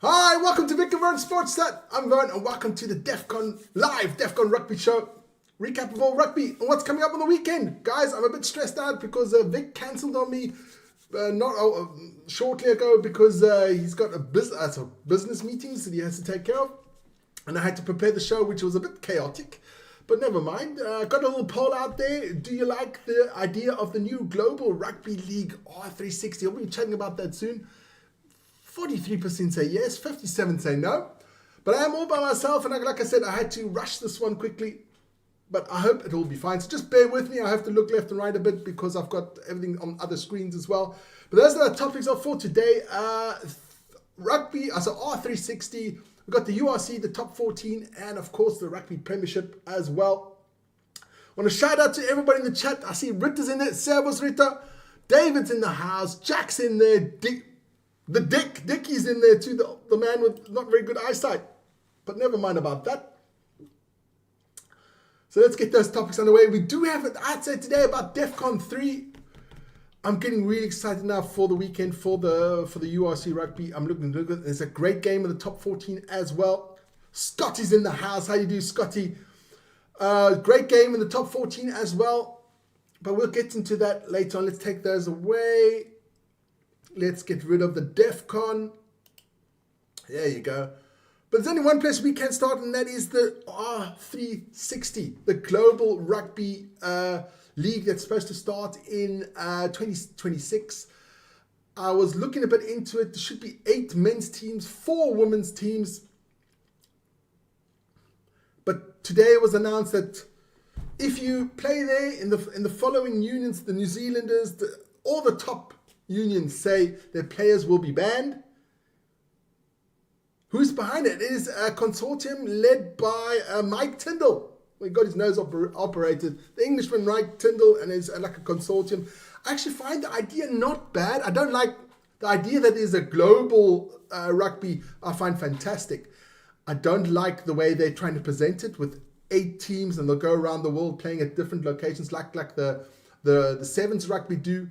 Hi, welcome to Vic and Vern Sports Stat. I'm Vern and welcome to the Defcon Rugby Show. Recap of all rugby and what's coming up on the weekend. Guys, I'm a bit stressed out because Vic cancelled on me shortly ago because he's got business meetings that he has to take care of. And I had to prepare the show, which was a bit chaotic. But never mind. Got a little poll out there. Do you like the idea of the new Global Rugby League R360? We'll be chatting about that soon. 43% say yes, 57% say no. But I am all by myself, and like I said, I had to rush this one quickly. But I hope it will be fine. So just bear with me. I have to look left and right a bit because I've got everything on other screens as well. But those are the topics for today. Rugby, so R360. We've got the URC, the top 14, and of course the Rugby Premiership as well. I want to shout out to everybody in the chat. I see Ritter's in there, Servus Ritter, David's in the house, Jack's in there, Dickie's in there too, the man with not very good eyesight. But never mind about that. So let's get those topics underway. We do have it, I'd say today, about Defcon 3. I'm getting really excited now for the weekend for the URC rugby. I'm looking good. There's a great game in the top 14 as well. Scotty's in the house. How you do, Scotty? Great game in the top 14 as well. But we'll get into that later on. Let's take those away. Let's get rid of the Defcon. There you go. But there's only one place we can start, and that is the R360, the Global Rugby League that's supposed to start in 2026. I was looking a bit into it. There should be 8 men's teams, 4 women's teams. But today it was announced that if you play there in the following unions, the New Zealanders, all the top unions say their players will be banned. Who's behind it? It is a consortium led by Mike Tyndall. He got his nose operated. The Englishman Mike Tyndall, and it's like a consortium. I actually find the idea not bad. I don't like the idea that there's a global rugby. I find fantastic. I don't like the way they're trying to present it with 8 teams and they'll go around the world playing at different locations like the Sevens rugby do.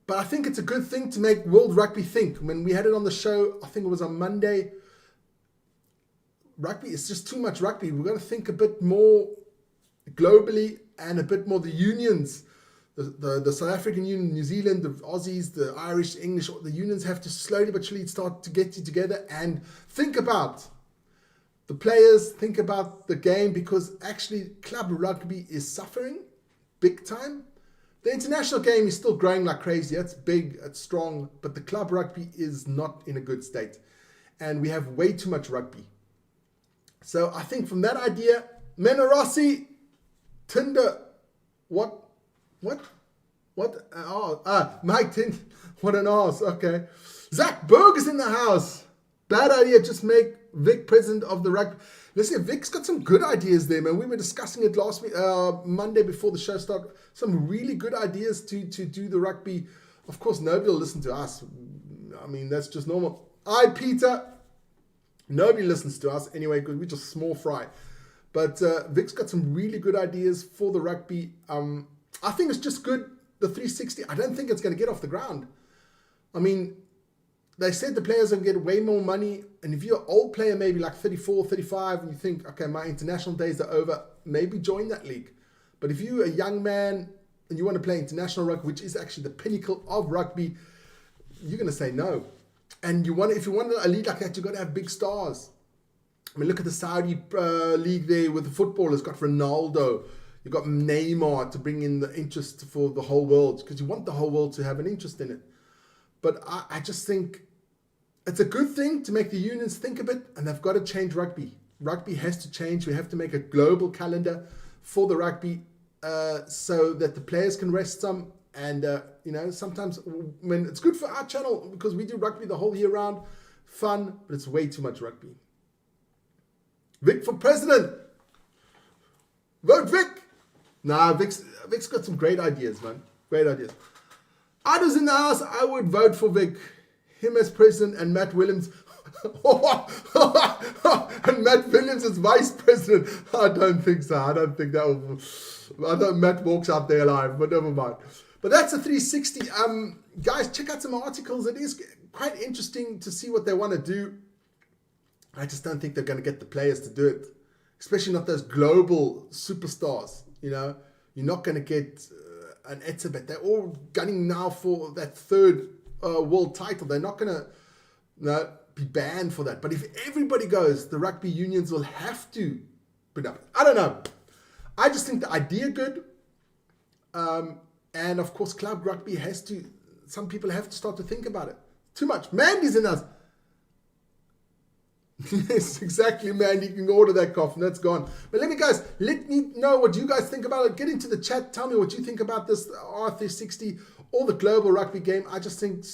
But I think it's a good thing to make World Rugby think. When we had it on the show, I think it was on Monday, rugby is just too much rugby. We've got to think a bit more globally and a bit more the unions. The South African Union, New Zealand, the Aussies, the Irish, English, the unions have to slowly but surely start to get together and think about the players, think about the game, because actually club rugby is suffering big time. The international game is still growing like crazy. It's big, it's strong, but the club rugby is not in a good state. And we have way too much rugby. So I think from that idea, Menarossi, Tinder, what? Mike Tinder, what an arse, okay. Zach Berger's in the house. Bad idea, just make Vic president of the rugby. Listen, Vic's got some good ideas there, man. We were discussing it last week, Monday before the show started. Some really good ideas to do the rugby. Of course, nobody will listen to us. I mean, that's just normal. Peter. Nobody listens to us anyway because we're just small fry. But Vic's got some really good ideas for the rugby. I think it's just good, the 360. I don't think it's going to get off the ground. I mean, they said the players are going to get way more money. And if you're an old player, maybe like 34, 35, and you think, okay, my international days are over, maybe join that league. But if you're a young man and you want to play international rugby, which is actually the pinnacle of rugby, you're going to say no. And if you want a league like that, you've got to have big stars. I mean, look at the Saudi league there with the footballers. Got Ronaldo. You've got Neymar to bring in the interest for the whole world, because you want the whole world to have an interest in it. But I just think it's a good thing to make the unions think a bit, and they've got to change rugby. Rugby has to change. We have to make a global calendar for the rugby so that the players can rest some. And, sometimes when it's good for our channel because we do rugby the whole year round, fun, but it's way too much rugby. Vic for president. Vote Vic. Nah, Vic's got some great ideas, man. Great ideas. Others in the house, I would vote for Vic. Him as president and Matt Williams. And Matt Williams as vice president. I don't think so. I don't think that will. I know Matt walks out there alive, but never mind. But that's a 360. Guys, check out some articles. It is quite interesting to see what they want to do. I just don't think they're going to get the players to do it, especially not those global superstars. You know, you're not going to get an Etzebeth. They're all gunning now for that third world title. They're not going to be banned for that. But if everybody goes, the rugby unions will have to put up. I don't know. I just think the idea good. And of course, club rugby has to, some people have to start to think about it. Too much. Mandy's in us. Yes, exactly, Mandy. You can order that coffin. That's gone. But let me know what you guys think about it. Get into the chat. Tell me what you think about this R360 or the global rugby game. I just think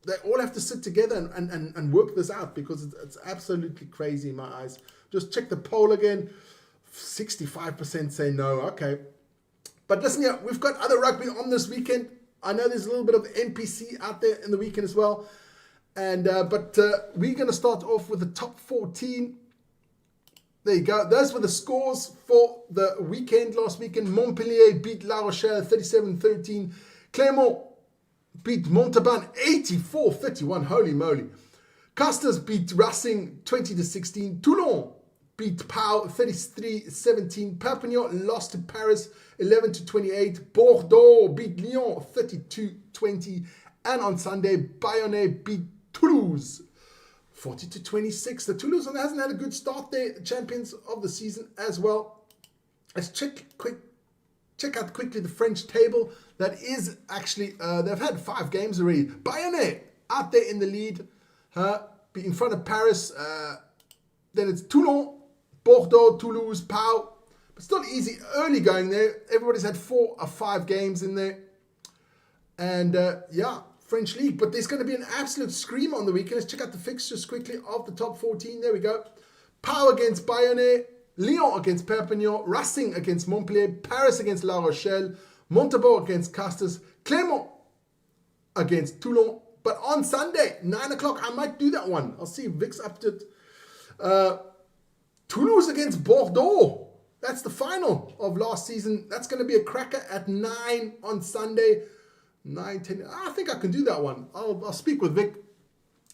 they all have to sit together and work this out, because it's absolutely crazy in my eyes. Just check the poll again. 65% say no. Okay. But listen here, we've got other rugby on this weekend. I know there's a little bit of NPC out there in the weekend as well. And but we're going to start off with the top 14. There you go. Those were the scores for the weekend last weekend. Montpellier beat La Rochelle 37-13. Clermont beat Montauban 84-31. Holy moly. Casters beat Racing 20-16. Toulon beat Pau 33-17. Perpignan lost to Paris 11-28. Bordeaux beat Lyon 32-20. And on Sunday, Bayonne beat Toulouse 40-26. The Toulouse hasn't had a good start there, champions of the season as well. Let's check out quickly the French table. That is actually, they've had 5 games already. Bayonne out there in the lead, in front of Paris. Then it's Toulon, Bordeaux, Toulouse, Pau. But still easy, early going there. Everybody's had 4 or 5 games in there. And French League. But there's going to be an absolute scream on the weekend. Let's check out the fixtures quickly of the top 14. There we go. Pau against Bayonne, Lyon against Perpignan, Racing against Montpellier, Paris against La Rochelle, Montauban against Casters, Clermont against Toulon. But on Sunday, 9 o'clock, I might do that one. I'll see if Vic's up to it. Toulouse against Bordeaux. That's the final of last season. That's going to be a cracker at 9 on Sunday. 9, 10. I think I can do that one. I'll speak with Vic.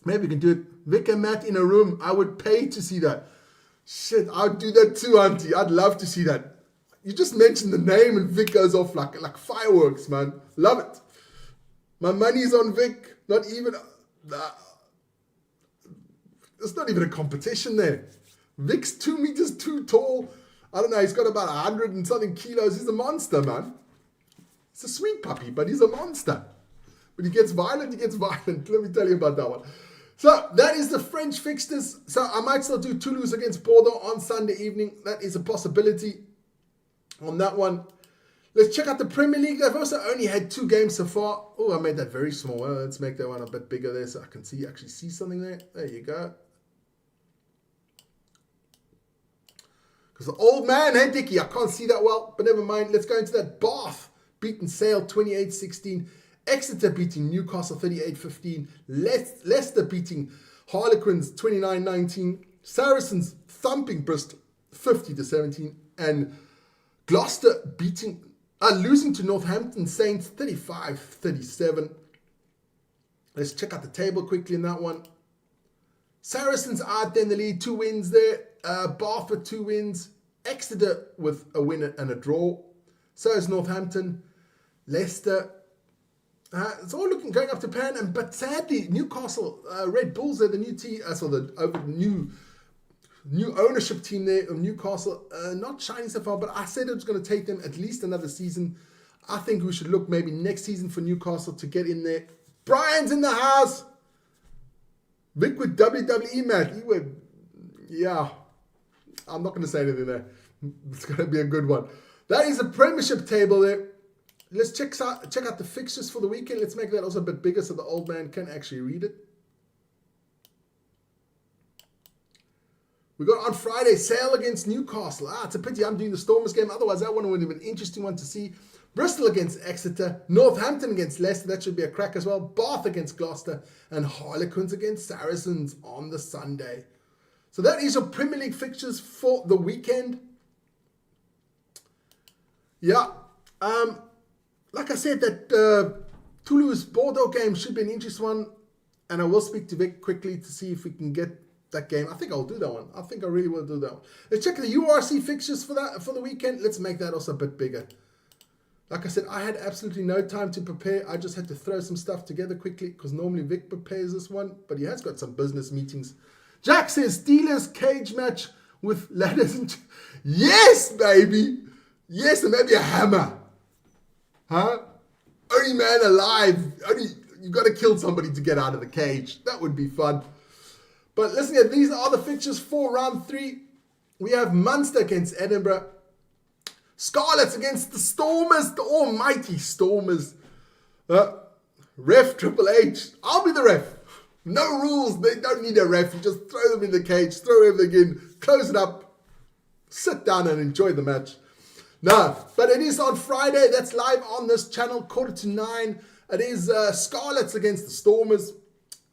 Maybe we can do it. Vic and Matt in a room. I would pay to see that. Shit, I'd do that too, Auntie. I'd love to see that. You just mentioned the name and Vic goes off like fireworks, man. Love it. My money's on Vic. Not even... It's not even a competition there. Vic's 2 meters too tall. I don't know. He's got about 100 and something kilos. He's a monster, man. He's a sweet puppy, but he's a monster. When he gets violent, he gets violent. Let me tell you about that one. So that is the French fixtures. So I might still do Toulouse against Bordeaux on Sunday evening. That is a possibility on that one. Let's check out the Premier League. They've also only had 2 games so far. Oh, I made that very small. Well, let's make that one a bit bigger there so I can actually see something there. There you go. Because the old man, hey Dickie, I can't see that well, but never mind. Let's go into that. Bath beating Sale 28-16. Exeter beating Newcastle 38-15. Leicester beating Harlequins 29-19. Saracens thumping Bristol 50-17. And Gloucester losing to Northampton Saints 35-37. Let's check out the table quickly in that one. Saracens out there in the lead, 2 wins there. Bath with 2 wins. Exeter with a win and a draw. So is Northampton. Leicester. It's all going up to plan. But sadly, Newcastle Red Bulls are the new team. New ownership team there of Newcastle. Not shining so far, but I said it was going to take them at least another season. I think we should look maybe next season for Newcastle to get in there. Brian's in the house. Vic with WWE, man. Yeah. I'm not going to say anything there. It's going to be a good one. That is a Premiership table there. Let's check out the fixtures for the weekend. Let's make that also a bit bigger so the old man can actually read it. We got on Friday, Sale against Newcastle. It's a pity I'm doing the Stormers game. Otherwise, that one would have been an interesting one to see. Bristol against Exeter. Northampton against Leicester. That should be a crack as well. Bath against Gloucester. And Harlequins against Saracens on the Sunday. So that is your Premier League fixtures for the weekend. Yeah. Like I said, that Toulouse-Bordeaux game should be an interesting one. And I will speak to Vic quickly to see if we can get that game. I think I'll do that one. I think I really will do that one. Let's check the URC fixtures for the weekend. Let's make that also a bit bigger. Like I said, I had absolutely no time to prepare. I just had to throw some stuff together quickly because normally Vic prepares this one, but he has got some business meetings. Jack says Steelers cage match with ladders and... Yes, baby! Yes, and maybe a hammer. Huh? Only man alive. You got to kill somebody to get out of the cage. That would be fun. But listen here, these are the fixtures for round 3. We have Munster against Edinburgh. Scarlets against the Stormers, the almighty Stormers. Ref Triple H. I'll be the ref. No rules. They don't need a ref. You just throw them in the cage, throw everything in, close it up, sit down and enjoy the match. No, but it is on Friday. That's live on this channel, 8:45. It is Scarlets against the Stormers.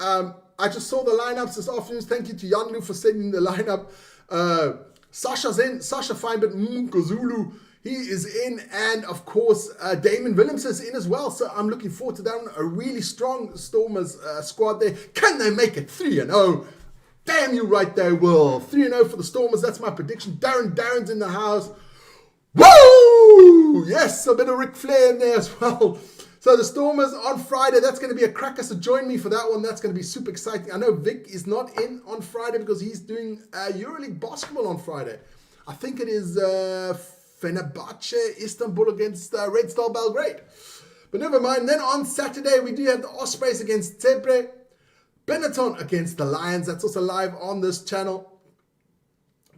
I just saw the lineups this afternoon. Thank you to Yanlu for sending the lineup. Sasha's in. Sasha fine, but Mkazulu, he is in. And, of course, Damon Williams is in as well. So I'm looking forward to that one. A really strong Stormers squad there. Can they make it 3-0? Damn you right they will. 3-0 for the Stormers. That's my prediction. Darren's in the house. Woo! Yes, a bit of Ric Flair in there as well. So the Stormers on Friday, that's going to be a cracker. So join me for that one. That's going to be super exciting. I know Vic is not in on Friday because he's doing EuroLeague basketball on Friday. I think it is Fenerbahce Istanbul against Red Star Belgrade. But never mind. Then on Saturday, we do have the Ospreys against Tepre. Benetton against the Lions. That's also live on this channel.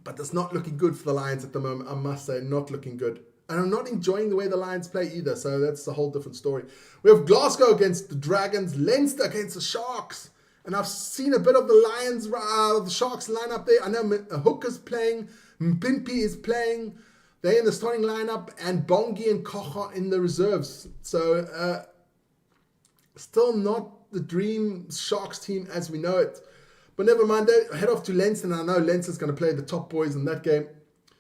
But it's not looking good for the Lions at the moment. I must say, not looking good. And I'm not enjoying the way the Lions play either. So that's a whole different story. We have Glasgow against the Dragons. Leinster against the Sharks. And I've seen a bit of the Lions, the Sharks line up there. I know Hooker's playing. Mpimpi is playing. They're in the starting lineup. And Bongi and Kocha in the reserves. So still not the dream Sharks team as we know it. But never mind. They head off to Leinster. And I know Leinster's going to play the top boys in that game.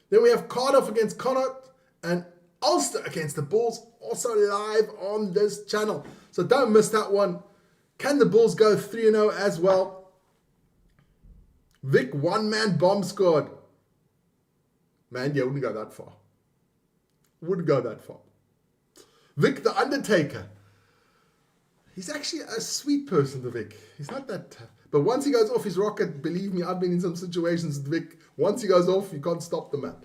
Then we have Cardiff against Connacht. And Ulster against the Bulls, also live on this channel. So don't miss that one. Can the Bulls go 3-0 as well? Vic, one-man bomb squad. Man, you wouldn't go that far. Wouldn't go that far. Vic the Undertaker. He's actually a sweet person, the Vic. He's not that tough. But once he goes off his rocket, believe me, I've been in some situations with Vic. Once he goes off, you can't stop the man.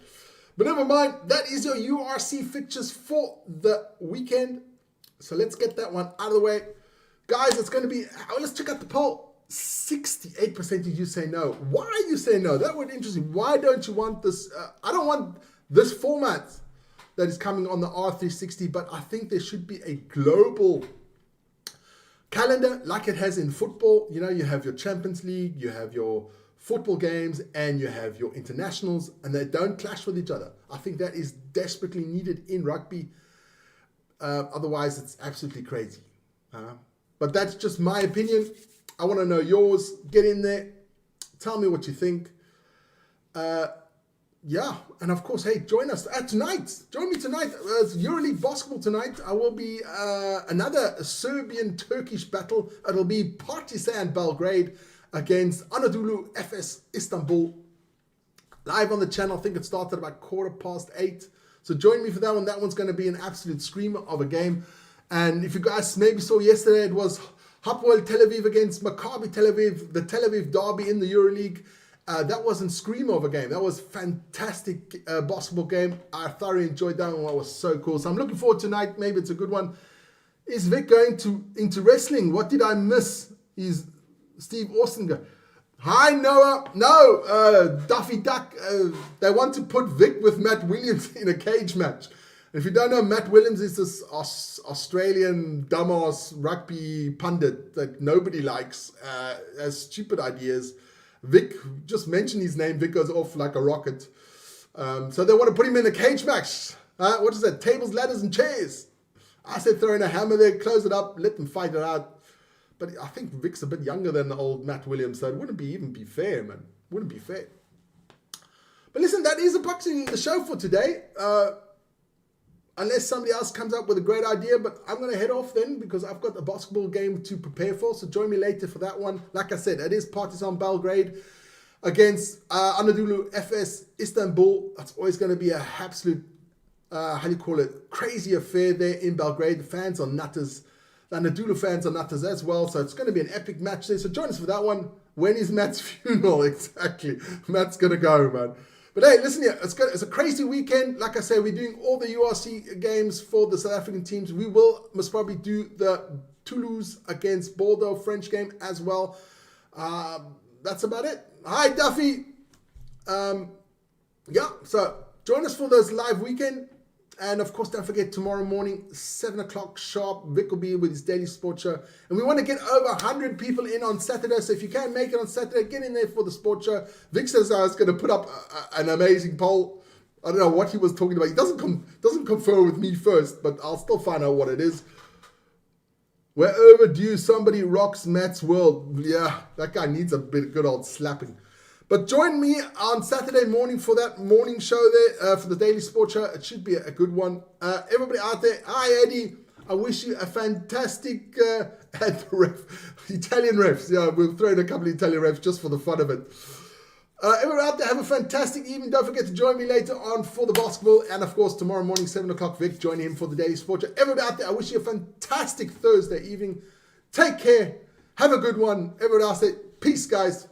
But never mind, that is your URC fixtures for the weekend. So let's get that one out of the way. Guys, it's going to be, let's check out the poll. 68% of you say no. Why are you saying no? That would be interesting. Why don't you want this? I don't want this format that is coming on the R360, but I think there should be a global calendar like it has in football. You know, you have your Champions League, you have your football games, and you have your internationals, and they don't clash with each other. I think that is desperately needed in rugby. Otherwise, it's absolutely crazy. But that's just my opinion. I want to know yours. Get in there. Tell me what you think. Yeah, and of course, hey, join us tonight. Join me tonight. It's EuroLeague basketball tonight. I will be another Serbian-Turkish battle. It'll be Partizan Belgrade against Anadolu Efes Istanbul. Live on the channel. I think it started about 8:15. So join me for that one. That one's going to be an absolute screamer of a game. And if you guys maybe saw yesterday, it was Hapoel Tel Aviv against Maccabi Tel Aviv, the Tel Aviv derby in the EuroLeague. That wasn't screamer of a game. That was fantastic basketball game. I thoroughly enjoyed that one. It was so cool. So I'm looking forward tonight. Maybe it's a good one. Is Vic going into wrestling? What did I miss? Is Steve Austin go? Hi, Noah. No, Duffy Duck. They want to put Vic with Matt Williams in a cage match. If you don't know, Matt Williams is this Australian dumbass rugby pundit that nobody likes, has stupid ideas. Vic, just mention his name, Vic goes off like a rocket. So they want to put him in a cage match. What is that? Tables, ladders, and chairs. I said throw in a hammer there, close it up, let them fight it out. But I think Vic's a bit younger than the old Matt Williams, so it wouldn't even be fair, man. Wouldn't be fair. But listen, that is unboxing the show for today. unless somebody else comes up with a great idea. But I'm going to head off then because I've got a basketball game to prepare for. So join me later for that one. Like I said, it is Partizan Belgrade against Anadolu FS Istanbul. That's always going to be an absolute, crazy affair there in Belgrade. The fans are nutters. The Anadolu fans are nutters as well. So it's going to be an epic match there. So join us for that one. When is Matt's funeral? Exactly. Matt's going to go, man. But hey, listen here, it's a crazy weekend. Like I say, we're doing all the URC games for the South African teams. We will most probably do the Toulouse against Bordeaux French game as well. That's about it. Hi, Duffy. So join us for those live weekend. And of course, don't forget, tomorrow morning, 7 o'clock sharp, Vic will be with his daily sport show. And we want to get over 100 people in on Saturday. So if you can make it on Saturday, get in there for the sport show. Vic says I was going to put up an amazing poll. I don't know what he was talking about. He doesn't confer with me first, but I'll still find out what it is. We're overdue. Somebody rocks Matt's world. Yeah, that guy needs a bit of good old slapping. But join me on Saturday morning for that morning show there, for the Daily Sport Show. It should be a good one. Everybody out there, hi Eddie. I wish you a fantastic, and the ref, Italian refs. Yeah, we'll throw in a couple of Italian refs just for the fun of it. Everyone out there, have a fantastic evening. Don't forget to join me later on for the basketball. And of course, tomorrow morning, 7 o'clock, Vic, join him for the Daily Sport Show. Everybody out there, I wish you a fantastic Thursday evening. Take care. Have a good one. Everyone out there, peace, guys.